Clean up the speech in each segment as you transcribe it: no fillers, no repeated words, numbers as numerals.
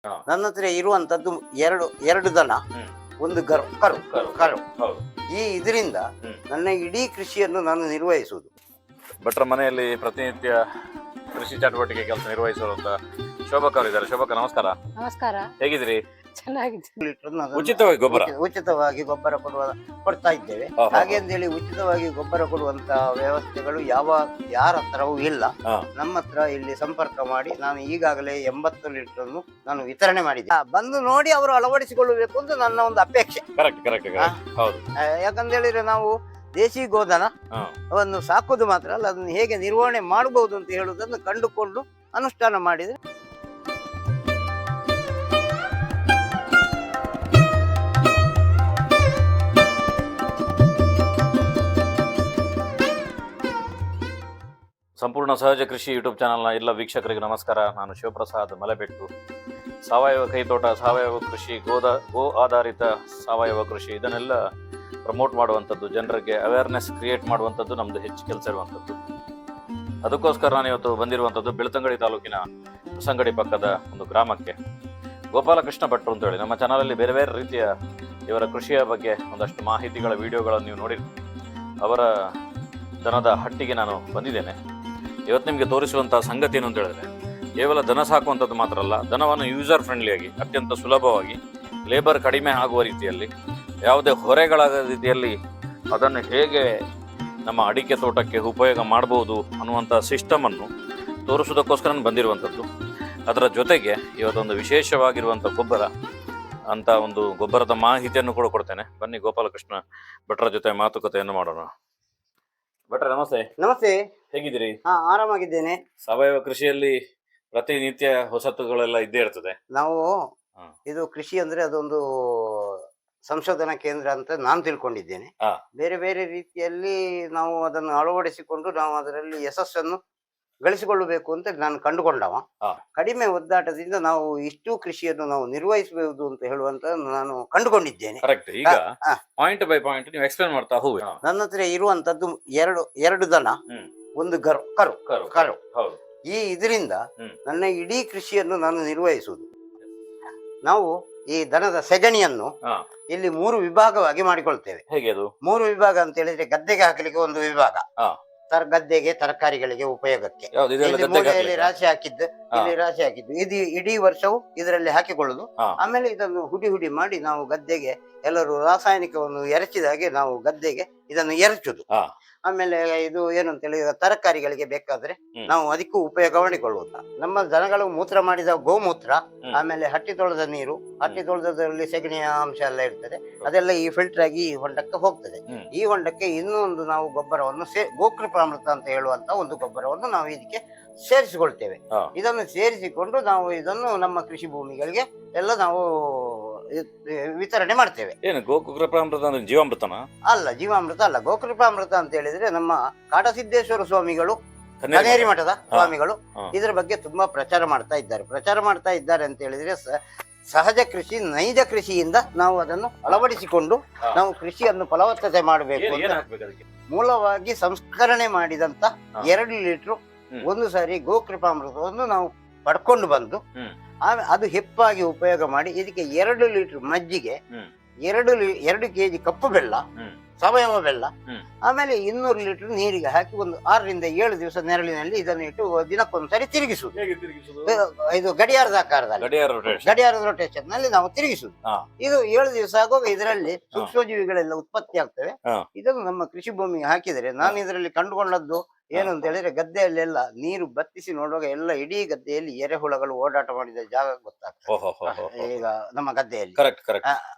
ಹಾ. ನನ್ನ ಹತ್ರ ಇರುವಂತದ್ದು ಎರಡು ದನ, ಹ್ಮ್. ಒಂದು ಕರು. ಕರು. ಹೌದು. ಈ ಇದರಿಂದ ಹ್ಮ್. ನನ್ನ ಇಡೀ ಕೃಷಿಯನ್ನು ನಾನು ನಿರ್ವಹಿಸುವುದು. ಭಟ್ರ ಮನೆಯಲ್ಲಿ ಪ್ರತಿನಿತ್ಯ ಕೃಷಿ ಚಟುವಟಿಕೆ ಕೆಲಸ ನಿರ್ವಹಿಸುವಂತ ಶೋಭಕ್ ಅವರು ಇದ್ದಾರೆ. ಶೋಭಕ್ಕ, ನಮಸ್ಕಾರ. ನಮಸ್ಕಾರ. ಹೇಗಿದ್ದೀರಿ? ಚೆನ್ನಾಗಿದ್ದೀನಿ. ಲೀಟರ್ನ ಅದನ್ನು ಉಚಿತವಾಗಿ ಗೊಬ್ಬರ ಉಚಿತವಾಗಿ ಗೊಬ್ಬರ ಕೊಡ್ತಾ ಇದ್ದೇವೆ. ಹಾ, ಹಾ, ಹಾಗೆ ಅಂತೇಳಿ ಉಚಿತವಾಗಿ ಗೊಬ್ಬರ ಕೊಡುವಂತ ವ್ಯವಸ್ಥೆಗಳು ಯಾರ ಹತ್ರವೂ ಇಲ್ಲ. ಹಾ. ನಮ್ಮ ಹತ್ರ ಇಲ್ಲಿ ಸಂಪರ್ಕ ಮಾಡಿ ನಾನು ಈಗಾಗಲೇ 80 ಲೀಟರ್ ಅನ್ನು ನಾನು ವಿತರಣೆ ಮಾಡಿದ್ದೆ. ಬಂದು ನೋಡಿ ಅವರು ಅಳವಡಿಸಿಕೊಳ್ಳಬೇಕು ಅಂತ ನನ್ನ ಒಂದು ಅಪೇಕ್ಷೆ. ಕರೆಕ್ಟ್. ಹೌದು. ಯಾಕಂತೇಳಿದ್ರೆ ನಾವು ದೇಶಿ ಗೋಧನ ಹಾ. ಅವನ್ನು ಸಾಕೋದು ಮಾತ್ರ ಅಲ್ಲ, ಅದನ್ನು ಹೇಗೆ ನಿರ್ವಹಣೆ ಮಾಡಬಹುದು ಅಂತ ಹೇಳುವುದನ್ನು ಕಂಡುಕೊಂಡು ಅನುಷ್ಠಾನ ಮಾಡಿದ್ರೆ ಸಂಪೂರ್ಣ ಸಹಜ ಕೃಷಿ ಯೂಟ್ಯೂಬ್ ಚಾನಲ್ನ ಎಲ್ಲ ವೀಕ್ಷಕರಿಗೆ ನಮಸ್ಕಾರ. ನಾನು ಶಿವಪ್ರಸಾದ್ ಮಲೆಬೆಟ್ಟು. ಸಾವಯವ ಕೈತೋಟ, ಸಾವಯವ ಕೃಷಿ, ಗೋ ಆಧಾರಿತ ಸಾವಯವ ಕೃಷಿ ಇದನ್ನೆಲ್ಲ ಪ್ರಮೋಟ್ ಮಾಡುವಂಥದ್ದು, ಜನರಿಗೆ ಅವೇರ್ನೆಸ್ ಕ್ರಿಯೇಟ್ ಮಾಡುವಂಥದ್ದು ನಮ್ಮದು ಹೆಚ್ಚು ಕೆಲಸ ಇರುವಂಥದ್ದು. ಅದಕ್ಕೋಸ್ಕರ ನಾನು ಇವತ್ತು ಬಂದಿರುವಂಥದ್ದು ಬೆಳ್ತಂಗಡಿ ತಾಲೂಕಿನ ಹೊಸಂಗಡಿ ಪಕ್ಕದ ಒಂದು ಗ್ರಾಮಕ್ಕೆ. ಗೋಪಾಲಕೃಷ್ಣ ಭಟ್ರು ಅಂತೇಳಿ ನಮ್ಮ ಚಾನಲಲ್ಲಿ ಬೇರೆ ಬೇರೆ ರೀತಿಯ ಇವರ ಕೃಷಿಯ ಬಗ್ಗೆ ಒಂದಷ್ಟು ಮಾಹಿತಿಗಳ ವಿಡಿಯೋಗಳನ್ನು ನೀವು ನೋಡಿರ್ತೀರಿ. ಅವರ ದನದ ಹಟ್ಟಿಗೆ ನಾನು ಬಂದಿದ್ದೇನೆ. ಇವತ್ತು ನಿಮಗೆ ತೋರಿಸುವಂತಹ ಸಂಗತಿ ಏನು ಅಂತ ಹೇಳಿದ್ರೆ, ಕೇವಲ ದನ ಸಾಕುವಂಥದ್ದು ಮಾತ್ರ ಅಲ್ಲ, ದನವನ್ನು ಯೂಸರ್ ಫ್ರೆಂಡ್ಲಿಯಾಗಿ, ಅತ್ಯಂತ ಸುಲಭವಾಗಿ, ಲೇಬರ್ ಕಡಿಮೆ ಆಗುವ ರೀತಿಯಲ್ಲಿ, ಯಾವುದೇ ಹೊರೆಗಳಾದ ರೀತಿಯಲ್ಲಿ ಅದನ್ನು ಹೇಗೆ ನಮ್ಮ ಅಡಿಕೆ ತೋಟಕ್ಕೆ ಉಪಯೋಗ ಮಾಡಬಹುದು ಅನ್ನುವಂಥ ಸಿಸ್ಟಮನ್ನು ತೋರಿಸೋದಕ್ಕೋಸ್ಕರ ಬಂದಿರುವಂಥದ್ದು. ಅದರ ಜೊತೆಗೆ ಇವತ್ತೊಂದು ವಿಶೇಷವಾಗಿರುವಂಥ ಗೊಬ್ಬರ ಅಂತ ಒಂದು ಗೊಬ್ಬರದ ಮಾಹಿತಿಯನ್ನು ಕೂಡ ಕೊಡ್ತೇನೆ. ಬನ್ನಿ ಗೋಪಾಲಕೃಷ್ಣ ಭಟ್ರ ಜೊತೆ ಮಾತುಕತೆಯನ್ನು ಮಾಡೋಣ. ಭಟ್ರ ನಮಸ್ತೆ. ನಮಸ್ತೆ. ಹೇಗಿದ್ದೀರಿ? ಆರಾಮಾಗಿದ್ದೇನೆ. ಸಾವಯವ ಕೃಷಿಯಲ್ಲಿ ಪ್ರತಿನಿತ್ಯ ಹೊಸತುಗಳೆಲ್ಲ ಇದ್ದೇ ಇರ್ತದೆ. ನಾವು ಹಾ. ಇದು ಕೃಷಿ ಅಂದ್ರೆ ಅದೊಂದು ಸಂಶೋಧನಾ ಕೇಂದ್ರ ಅಂತ ನಾನು ತಿಳ್ಕೊಂಡಿದ್ದೇನೆ. ಹಾ. ಬೇರೆ ಬೇರೆ ರೀತಿಯಲ್ಲಿ ನಾವು ಅದನ್ನು ಅಳವಡಿಸಿಕೊಂಡು ನಾವು ಅದರಲ್ಲಿ ಯಶಸ್ಸನ್ನು ಗಳಿಸಿಕೊಳ್ಳಬೇಕು ಅಂತ ನಾನು ಕಂಡುಕೊಂಡವ. ಹಾ. ಕಡಿಮೆ ಒದ್ದಾಟದಿಂದ ನಾವು ಇಷ್ಟು ಕೃಷಿಯನ್ನು ನಾವು ನಿರ್ವಹಿಸಬಹುದು ಅಂತ ಹೇಳುವಂತ ನಾನು ಕಂಡುಕೊಂಡಿದ್ದೇನೆ. ಕರೆಕ್ಟ್. ಈಗ ಹಾ. ಪಾಯಿಂಟ್ ಬೈ ಪಾಯಿಂಟ್ ನೀವು ಎಕ್ಸ್ಪ್ಲೇನ್ ಮಾಡ್ತಾ ಹೋಗಿ. ನನ್ನ ಹತ್ರ ಇರುವಂತದ್ದು ಎರಡು ದನ, ಹ್ಮ್. ಒಂದು ಕರು. ಹೌದು. ಈ ಇದರಿಂದ ಹ್ಮ್. ನನ್ನ ಇಡೀ ಕೃಷಿಯನ್ನು ನಾನು ನಿರ್ವಹಿಸುವುದು. ನಾವು ಈ ದನದ ಸೆಗಣಿಯನ್ನು ಹಾ. ಇಲ್ಲಿ 3 ವಿಭಾಗವಾಗಿ ಮಾಡಿಕೊಳ್ತೇವೆ. ಹೇಗೆ ಅದು? 3 ವಿಭಾಗ ಅಂತ ಹೇಳಿದ್ರೆ, ಗದ್ದೆಗೆ ಹಾಕಲಿಕ್ಕೆ ಒಂದು ವಿಭಾಗ, ಹಾ. ಗದ್ದೆಗೆ ತರಕಾರಿಗಳಿಗೆ ಉಪಯೋಗಕ್ಕೆ ಯಾವ್ದು ಇದೆಲ್ಲ ಇಲ್ಲಿ ಗದ್ದೆಗೆ ಮೂಲೆಯಲ್ಲಿ ಹಾಕ್ಲಿಕ್ಕಾ? ರಾಶಿ ಹಾಕಿದ್ದು, ಇಲ್ಲಿ ರಾಶಿ ಹಾಕಿದ್ದು, ಇದು ಇಡೀ ವರ್ಷವು ಇದರಲ್ಲಿ ಹಾಕಿಕೊಳ್ಳುದು. ಹಾ. ಆಮೇಲೆ ಇದನ್ನು ಹುಡಿ ಮಾಡಿ ನಾವು ಗದ್ದೆಗೆ ಎಲ್ಲರೂ ರಾಸಾಯನಿಕವನ್ನು ಎರಚಿದ ಹಾಗೆ ನಾವು ಗದ್ದೆಗೆ ಇದನ್ನು ಎರಚುದು. ಹಾ. ಆಮೇಲೆ ಇದು ಏನು ಅಂತ ಹೇಳಿ, ತರಕಾರಿಗಳಿಗೆ ಬೇಕಾದ್ರೆ ಹ್ಮ್. ನಾವು ಅದಕ್ಕೂ ಉಪಯೋಗ ಮಾಡಿಕೊಳ್ಳುವುದು. ನಮ್ಮ ದನಗಳು ಮೂತ್ರ ಮಾಡಿದ ಗೋಮೂತ್ರ, ಆಮೇಲೆ ಹಟ್ಟಿ ತೊಳೆದ ನೀರು, ಹಟ್ಟಿ ತೊಳೆದರಲ್ಲಿ ಸೆಗಣಿಯ ಅಂಶ ಎಲ್ಲ ಇರ್ತದೆ, ಅದೆಲ್ಲ ಈ ಫಿಲ್ಟರ್ ಆಗಿ ಈ ಹೊಂಡಕ್ಕೆ ಹೋಗ್ತದೆ. ಹ್ಮ್. ಈ ಹೊಂಡಕ್ಕೆ ಇನ್ನೊಂದು ನಾವು ಗೊಬ್ಬರವನ್ನು ಗೋಕೃಪಾಮೃತ ಅಂತ ಹೇಳುವಂತ ಒಂದು ಗೊಬ್ಬರವನ್ನು ನಾವು ಇದಕ್ಕೆ ಸೇರಿಸಿಕೊಳ್ತೇವೆ. ಹಾ. ಇದನ್ನು ಸೇರಿಸಿಕೊಂಡು ನಾವು ಇದನ್ನು ನಮ್ಮ ಕೃಷಿ ಭೂಮಿಗಳಿಗೆ ಎಲ್ಲ ನಾವು ವಿತರಣೆ ಮಾಡ್ತೇವೆ. ಏನು ಗೋಕೃಪಾಮೃತ ಅಂದ್ರೆ ಜೀವಾಮೃತನ? ಅಲ್ಲ, ಜೀವಾಮೃತ ಅಲ್ಲ. ಗೋಕೃಪಾಮೃತ ಅಂತ ಹೇಳಿದ್ರೆ ನಮ್ಮ ಕಾಡಸಿದ್ದೇಶ್ವರ ಸ್ವಾಮಿಗಳು, ಕನೇರಿ ಮಠದ ಸ್ವಾಮಿಗಳು ಇದರ ಬಗ್ಗೆ ತುಂಬಾ ಪ್ರಚಾರ ಮಾಡ್ತಾ ಇದ್ದಾರೆ ಅಂತ ಹೇಳಿದ್ರೆ, ಸಹಜ ಕೃಷಿ, ನೈಜ ಕೃಷಿಯಿಂದ ನಾವು ಅದನ್ನು ಅಳವಡಿಸಿಕೊಂಡು ನಾವು ಕೃಷಿಯನ್ನು ಫಲವತ್ತತೆ ಮಾಡಬೇಕು ಅಂತ ಮೂಲವಾಗಿ ಸಂಸ್ಕರಣೆ ಮಾಡಿದಂತ 2 ಲೀಟರ್ ಒಂದು ಸಾರಿ ಗೋಕೃಪಾಮೃತವನ್ನು ನಾವು ಪಡ್ಕೊಂಡು ಬಂದು ಅದು ಹೆಪ್ಪಾಗಿ ಉಪಯೋಗ ಮಾಡಿ ಇದಕ್ಕೆ 2 ಲೀಟರ್ ಮಜ್ಜಿಗೆ, 2 ಕೆಜಿ ಕಪ್ಪು ಬೆಲ್ಲ, ಸಾವಯವ ಬೆಲ್ಲ, ಆಮೇಲೆ 200 ಲೀಟರ್ ನೀರಿಗೆ ಹಾಕಿ ಒಂದು 6 ರಿಂದ 7 ದಿವಸ ನೆರಳಿನಲ್ಲಿ ಇದನ್ನು ಇಟ್ಟು ದಿನಕ್ಕೊಂದ್ಸರಿ ತಿರುಗಿಸುವುದು. ಇದು ಗಡಿಯಾರದ ಆಕಾರದಲ್ಲಿ, ಗಡಿಯಾರದ ರೊಟೇಷನ್ ನಲ್ಲಿ ನಾವು ತಿರುಗಿಸುವುದು. ಇದು 7 ದಿವಸ ಆಗುವಾಗ ಇದರಲ್ಲಿ ಸೂಕ್ಷ್ಮಜೀವಿಗಳೆಲ್ಲ ಉತ್ಪತ್ತಿ ಆಗ್ತವೆ. ಇದನ್ನು ನಮ್ಮ ಕೃಷಿ ಭೂಮಿಗೆ ಹಾಕಿದರೆ, ನಾನು ಇದರಲ್ಲಿ ಕಂಡುಕೊಂಡದ್ದು ಏನು ಅಂತ ಹೇಳಿದ್ರೆ, ಗದ್ದೆಯಲ್ಲೆಲ್ಲ ನೀರು ಬತ್ತಿಸಿ ನೋಡುವಾಗ ಎಲ್ಲ ಇಡೀ ಗದ್ದೆಯಲ್ಲಿ ಎರೆಹುಳಗಳು ಓಡಾಟ ಮಾಡಿದ ಜಾಗ ಗೊತ್ತಾಗ್ತದೆ ಈಗ ನಮ್ಮ ಗದ್ದೆಯಲ್ಲಿ.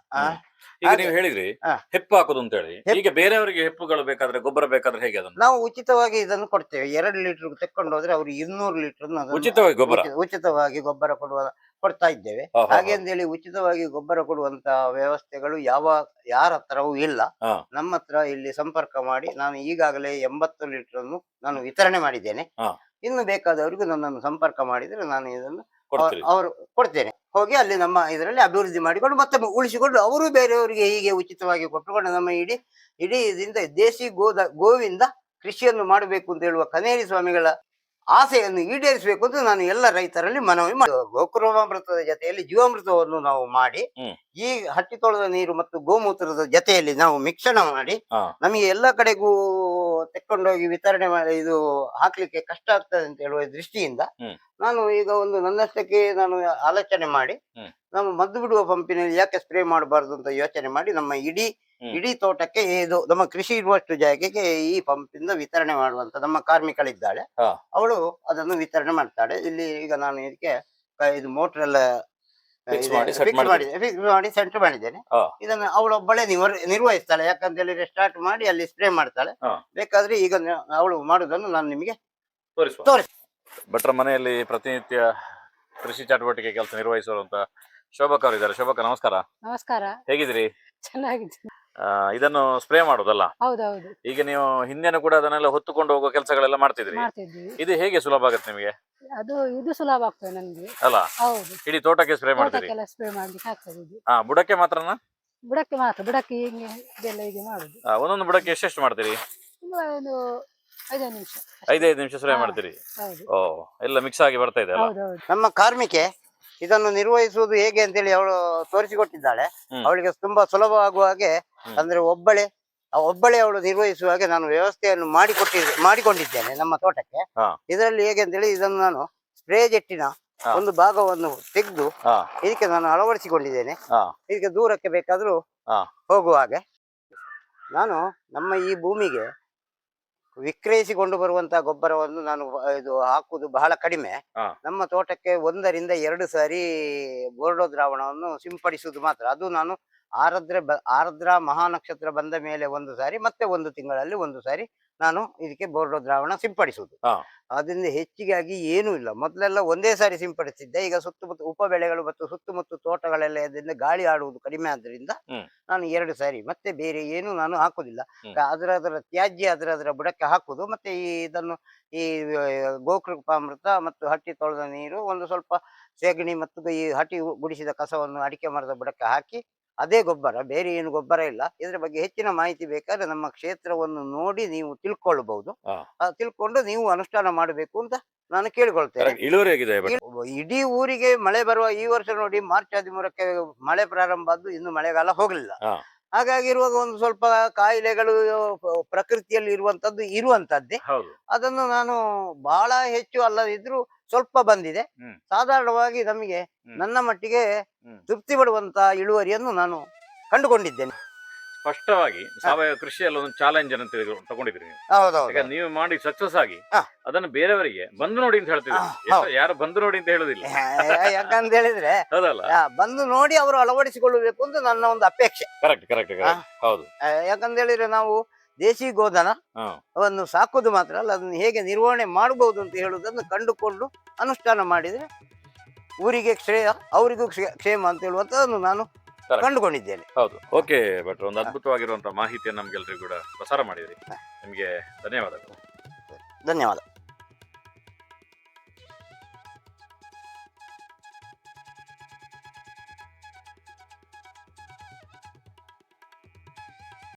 ಈಗ ನೀವು ಹೇಳಿದ್ರಿ ಹೆಪ್ಪು ಹಾಕುದು ಅಂತ ಹೇಳಿ. ಈಗ ಬೇರೆಯವರಿಗೆ ಹೆಪ್ಪುಗಳು ಬೇಕಾದ್ರೆ, ಗೊಬ್ಬರ ಬೇಕಾದ್ರೆ ಹೇಗೆ ಅದನ್ನು ನಾವು ಉಚಿತವಾಗಿ ಇದನ್ನು ಕೊಡ್ತೇವೆ. 2 ಲೀಟರ್ ತೆಕ್ಕೊಂಡು ಹೋದ್ರೆ ಅವ್ರು 200 ಲೀಟರ್ ಉಚಿತವಾಗಿ ಗೊಬ್ಬರ ಕೊಡ್ತಾ ಇದ್ದೇವೆ. ಹಾಗೆ ಅಂತೇಳಿ ಉಚಿತವಾಗಿ ಗೊಬ್ಬರ ಕೊಡುವಂತ ವ್ಯವಸ್ಥೆಗಳು ಯಾರ ಹತ್ರವೂ ಇಲ್ಲ. ನಮ್ಮ ಹತ್ರ ಇಲ್ಲಿ ಸಂಪರ್ಕ ಮಾಡಿ ನಾನು ಈಗಾಗಲೇ 80 ಲೀಟರ್ ಅನ್ನು ನಾನು ವಿತರಣೆ ಮಾಡಿದ್ದೇನೆ. ಇನ್ನು ಬೇಕಾದವರಿಗೂ ನನ್ನನ್ನು ಸಂಪರ್ಕ ಮಾಡಿದ್ರೆ ನಾನು ಇದನ್ನು ಅವರು ಕೊಡ್ತೇನೆ. ಹೋಗಿ ಅಲ್ಲಿ ನಮ್ಮ ಇದರಲ್ಲಿ ಅಭಿವೃದ್ಧಿ ಮಾಡಿಕೊಂಡು ಮತ್ತೆ ಉಳಿಸಿಕೊಂಡು ಅವರು ಬೇರೆಯವರಿಗೆ ಹೀಗೆ ಉಚಿತವಾಗಿ ಕೊಟ್ಟುಕೊಂಡು ನಮ್ಮ ಇಡೀ ಇದರಿಂದ ದೇಶಿ ಗೋವಿಂದ ಕೃಷಿಯನ್ನು ಮಾಡಬೇಕು ಅಂತ ಹೇಳುವ ಕನೇರಿ ಸ್ವಾಮಿಗಳ ಆಸೆಯನ್ನು ಈಡೇರಿಸಬೇಕು ಅಂತ ನಾನು ಎಲ್ಲ ರೈತರಲ್ಲಿ ಮನವಿ ಮಾಡಿ ಗೋಕುಲಾಮೃತದ ಜೊತೆಯಲ್ಲಿ ಜೀವಾಮೃತವನ್ನು ನಾವು ಮಾಡಿ ಈ ಹಟ್ಟಿ ತೊಳೆದ ನೀರು ಮತ್ತು ಗೋಮೂತ್ರದ ಜೊತೆಯಲ್ಲಿ ನಾವು ಮಿಶ್ರಣ ಮಾಡಿ ನಮಗೆ ಎಲ್ಲ ಕಡೆಗೂ ತೆಕ್ಕೊಂಡೋಗಿ ವಿತರಣೆ ಮಾಡಿ ಇದು ಹಾಕ್ಲಿಕ್ಕೆ ಕಷ್ಟ ಆಗ್ತದೆ ಅಂತ ಹೇಳುವ ದೃಷ್ಟಿಯಿಂದ ನಾನು ಈಗ ಒಂದು ನನ್ನಷ್ಟಕ್ಕೆ ನಾನು ಆಲೋಚನೆ ಮಾಡಿ ನಮ್ಮ ಮದ್ದು ಬಿಡುವ ಪಂಪಿನಲ್ಲಿ ಯಾಕೆ ಸ್ಪ್ರೇ ಮಾಡಬಾರ್ದು ಅಂತ ಯೋಚನೆ ಮಾಡಿ ನಮ್ಮ ಇಡೀ ತೋಟಕ್ಕೆ ಇದು ನಮ್ಮ ಕೃಷಿ ಇರುವಷ್ಟು ಜಾಗಕ್ಕೆ ಈ ಪಂಪಿಂದ ವಿತರಣೆ ಮಾಡುವಂತ ನಮ್ಮ ಕಾರ್ಮಿಕಳಿದ್ದಾಳೆ, ಅವಳು ಅದನ್ನು ವಿತರಣೆ ಮಾಡ್ತಾಳೆ. ಇಲ್ಲಿ ಈಗ ನಾನು ಇದಕ್ಕೆ ಇದು ಮೋಟರ್ ಎಲ್ಲ ಫಿಕ್ಸ್ ಮಾಡಿ ಸೆಂಟರ್ ಮಾಡಿದ್ದೇನೆ. ಇದನ್ನು ಅವಳೊಬ್ಬಳೇ ನಿರ್ವಹಿಸ್ತಾಳೆ. ಯಾಕಂತ ಹೇಳಿದ್ರೆ ಸ್ಟಾರ್ಟ್ ಮಾಡಿ ಅಲ್ಲಿ ಸ್ಪ್ರೇ ಮಾಡ್ತಾಳೆ. ಬೇಕಾದ್ರೆ ಈಗ ಅವಳು ಮಾಡುವುದನ್ನು ನಾನು ನಿಮಗೆ ತೋರಿಸ್. ಭಟ್ರ ಮನೆಯಲ್ಲಿ ಪ್ರತಿನಿತ್ಯ ಕೃಷಿ ಚಟುವಟಿಕೆ ಕೆಲಸ ನಿರ್ವಹಿಸುವಂತ ಶೋಭಕ್ ಅವರು ಇದ್ದಾರೆ. ಶೋಭಕ, ನಮಸ್ಕಾರ. ನಮಸ್ಕಾರ. ಹೇಗಿದ್ದೀರಿ? ಚೆನ್ನಾಗಿದ್ದೀನಿ. ಇದನ್ನು ಸ್ಪ್ರೇ ಮಾಡೋದಲ್ಲ? ಹೌದೌದು. ಈಗ ನೀವು ಹಿಂದೆನೂ ಕೂಡ ಅದನ್ನೆಲ್ಲ ಹೊತ್ತುಕೊಂಡು ಹೋಗೋ ಕೆಲಸಗಳೆಲ್ಲ ಮಾಡ್ತಿದ್ರಿ. ಇದು ಹೇಗೆ ಸುಲಭ ಆಗುತ್ತೆ ನಿಮಗೆ? ಇದು ಸುಲಭ ಆಗ್ತದೆ ನನಗೆ. ಅಲ್ಲ, ಹೌದು. ಇಡೀ ತೋಟಕ್ಕೆ ಸ್ಪ್ರೇ ಮಾಡ್ತೀರಿ? ಸ್ಪ್ರೇ ಮಾಡ್ಲಿಕ್ಕೆ ಆಗ್ತದೆ ಇದು. ಬುಡಕ್ಕೆ ಮಾತ್ರನಾ? ಬುಡಕ್ಕೆ ಮಾತ್ರ. ಬುಡಕ್ಕೆ ಹಿಂಗೆ ಇದೆಲ್ಲ ಹೀಗೆ ಮಾಡುದು. ಒಂದೊಂದು ಬುಡಕ್ಕೆ ಎಷ್ಟೆಷ್ಟು ಮಾಡ್ತೀರಿ? ಒಂದು 5 ನಿಮಿಷ. 5 ನಿಮಿಷ ಸ್ಪ್ರೇ ಮಾಡ್ತೀರಿ? ಓ, ಎಲ್ಲ ಮಿಕ್ಸ್ ಆಗಿ ಬರ್ತಾ ಇದೆ ಅಲ್ಲ? ನಮ್ಮ ಕಾರ್ಮಿಕೆ ಇದನ್ನು ನಿರ್ವಹಿಸುವುದು ಹೇಗೆ ಅಂತೇಳಿ ಅವಳು ತೋರಿಸಿಕೊಟ್ಟಿದ್ದಾಳೆ. ಅವಳಿಗೆ ತುಂಬಾ ಸುಲಭವಾಗುವ ಹಾಗೆ, ಅಂದ್ರೆ ಒಬ್ಬಳೇ ಅವಳು ನಿರ್ವಹಿಸುವ ಹಾಗೆ ನಾನು ವ್ಯವಸ್ಥೆಯನ್ನು ಮಾಡಿಕೊಂಡಿದ್ದೇನೆ ನಮ್ಮ ತೋಟಕ್ಕೆ. ಇದರಲ್ಲಿ ಹೇಗೆ ಅಂತೇಳಿ ಇದನ್ನು ನಾನು ಸ್ಪ್ರೇ ಜೆಟ್ಟಿನ ಒಂದು ಭಾಗವನ್ನು ತೆಗೆದು ಇದಕ್ಕೆ ನಾನು ಅಳವಡಿಸಿಕೊಂಡಿದ್ದೇನೆ. ಇದಕ್ಕೆ ದೂರಕ್ಕೆ ಬೇಕಾದ್ರೂ ಹೋಗುವ ಹಾಗೆ ನಾನು ನಮ್ಮ ಈ ಭೂಮಿಗೆ ವಿಕ್ರಯಿಸಿಕೊಂಡು ಬರುವಂತಹ ಗೊಬ್ಬರವನ್ನು ನಾನು ಇದು ಹಾಕುವುದು ಬಹಳ ಕಡಿಮೆ. ನಮ್ಮ ತೋಟಕ್ಕೆ 1 ರಿಂದ 2 ಸಾರಿ ಬೋರ್ಡೋ ದ್ರಾವಣವನ್ನು ಸಿಂಪಡಿಸುವುದು ಮಾತ್ರ. ಅದು ನಾನು ಆರ್ದ್ರ ಮಹಾನಕ್ಷತ್ರ ಬಂದ ಮೇಲೆ 1 ಸಾರಿ, ಮತ್ತೆ 1 ತಿಂಗಳಲ್ಲಿ 1 ಸಾರಿ ನಾನು ಇದಕ್ಕೆ ಬೋರ್ಡೋ ದ್ರಾವಣ ಸಿಂಪಡಿಸುವುದು. ಅದರಿಂದ ಹೆಚ್ಚಿಗಾಗಿ ಏನೂ ಇಲ್ಲ. ಮೊದಲೆಲ್ಲ ಒಂದೇ ಸಾರಿ ಸಿಂಪಡಿಸಿದ್ದೆ. ಈಗ ಸುತ್ತಮುತ್ತ ಉಪ ಬೆಳೆಗಳು ಮತ್ತು ಸುತ್ತಮುತ್ತ ತೋಟಗಳೆಲ್ಲ ಇದರಿಂದ ಗಾಳಿ ಆಡುವುದು ಕಡಿಮೆ ಆದ್ರಿಂದ ನಾನು 2 ಸಾರಿ, ಮತ್ತೆ ಬೇರೆ ಏನು ನಾನು ಹಾಕುದಿಲ್ಲ. ಅದರ ತ್ಯಾಜ್ಯ ಅದರ ಬುಡಕ್ಕೆ ಹಾಕುದು. ಮತ್ತೆ ಇದನ್ನು ಈ ಗೋಕೃಪಾಮೃತ ಮತ್ತು ಹಟ್ಟಿ ತೊಳೆದ ನೀರು, ಒಂದು ಸ್ವಲ್ಪ ಸೆಗಣಿ ಮತ್ತು ಈ ಹಟ್ಟಿ ಗುಡಿಸಿದ ಕಸವನ್ನು ಅಡಿಕೆ ಮರದ ಬುಡಕ್ಕೆ ಹಾಕಿ ಅದೇ ಗೊಬ್ಬರ, ಬೇರೆ ಏನು ಗೊಬ್ಬರ ಇಲ್ಲ. ಇದ್ರ ಬಗ್ಗೆ ಹೆಚ್ಚಿನ ಮಾಹಿತಿ ಬೇಕಾದ್ರೆ ನಮ್ಮ ಕ್ಷೇತ್ರವನ್ನು ನೋಡಿ ನೀವು ತಿಳ್ಕೊಳ್ಬಹುದು. ತಿಳ್ಕೊಂಡು ನೀವು ಅನುಷ್ಠಾನ ಮಾಡಬೇಕು ಅಂತ ನಾನು ಕೇಳಿಕೊಳ್ತೇನೆ. ಇಡೀ ಊರಿಗೆ ಮಳೆ ಬರುವ ಈ ವರ್ಷ ನೋಡಿ ಮಾರ್ಚ್ 13ಕ್ಕೆ ಮಳೆ ಪ್ರಾರಂಭ ಆದ್ದು, ಇನ್ನು ಮಳೆಗಾಲ ಹೋಗ್ಲಿಲ್ಲ. ಹಾಗಾಗಿರುವಾಗ ಒಂದು ಸ್ವಲ್ಪ ಕಾಯಿಲೆಗಳು ಪ್ರಕೃತಿಯಲ್ಲಿ ಇರುವಂತದ್ದೇ. ಅದನ್ನು ನಾನು ಬಹಳ ಹೆಚ್ಚು ಅಲ್ಲದಿದ್ರು ಸ್ವಲ್ಪ ಬಂದಿದೆ. ಸಾಧಾರಣವಾಗಿ ನಮಗೆ ನನ್ನ ಮಟ್ಟಿಗೆ ತೃಪ್ತಿ ಪಡುವಂತ ಇಳುವರಿಯನ್ನು ನಾನು ಕಂಡುಕೊಂಡಿದ್ದೇನೆ. ಸ್ಪಷ್ಟವಾಗಿ ಸಾವಯವ ಕೃಷಿಯಲ್ಲಿ ಒಂದು ಚಾಲೆಂಜ್ ಅಂತ ತಗೊಂಡಿದ್ರಿ ನೀವು. ಹೌದೌದು. ನೀವು ಮಾಡಿ ಸಕ್ಸಸ್ ಆಗಿ ಅದನ್ನು ಬೇರೆಯವರಿಗೆ ಬಂದು ನೋಡಿ ಅಂತ ಹೇಳ್ತಿದ್ರು. ಯಾರು ಬಂದು ನೋಡಿ ಅಂತ ಹೇಳುದಿಲ್ಲ. ಯಾಕಂತ ಹೇಳಿದ್ರೆ ಹೌದಲ್ಲ, ಬಂದು ನೋಡಿ ಅವರು ಅಳವಡಿಸಿಕೊಳ್ಳಬೇಕು ಅಂತ ನನ್ನ ಒಂದು ಅಪೇಕ್ಷೆ. ಕರೆಕ್ಟ್. ಹೌದು. ಯಾಕಂತ ಹೇಳಿದ್ರೆ ನಾವು ದೇಶಿ ಗೋಧನ ಅವನ್ನು ಸಾಕುದು ಮಾತ್ರ ಅಲ್ಲ, ಅದನ್ನು ಹೇಗೆ ನಿರ್ವಹಣೆ ಮಾಡಬಹುದು ಅಂತ ಹೇಳುವುದನ್ನು ಕಂಡುಕೊಂಡು ಅನುಷ್ಠಾನ ಮಾಡಿದ್ರೆ ಊರಿಗೆ ಶ್ರೇಯ, ಅವರಿಗೂ ಕ್ಷೇಮ ಅಂತ ಹೇಳುವಂತದನ್ನು ನಾನು ಕಂಡುಕೊಂಡಿದ್ದೇನೆ. ಹೌದು. ಓಕೆ ಭಟ್ರು, ಒಂದು ಅದ್ಭುತವಾಗಿರುವಂತಹ ಮಾಹಿತಿಯನ್ನು ನಮ್ಗೆಲ್ರಿಗೂ ಕೂಡ ಪ್ರಸಾರ ಮಾಡಿದ್ರಿ. ನಿಮ್ಗೆ ಧನ್ಯವಾದಗಳು. ಧನ್ಯವಾದ.